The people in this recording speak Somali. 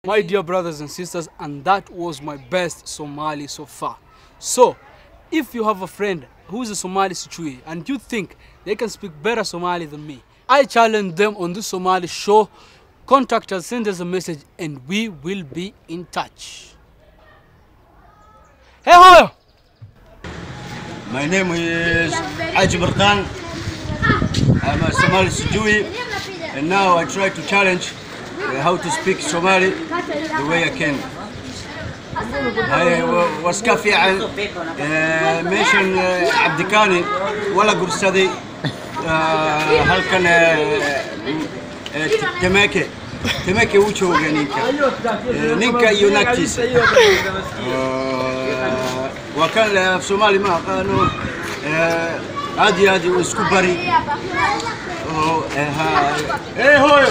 my dear brothers and sisters, and that was my best Somali so far. So, if you have a friend who is a Somali Sichui and you think they can speak better Somali than me, I challenge them on this Somali show. Contact us, send us a message, and we will be in touch. Hey, Hoyo! My name is Haji Barkan. I'm a Somali Sichui, and now I try to challenge how to speak Somali the way I can. واسكافي عن ميشن عبدكاني ولا قرصدي هل كان تماكي وشو نينكا يوناكتيس وكان في صومالي ما قالوا هادي وسكوبري ايه هويو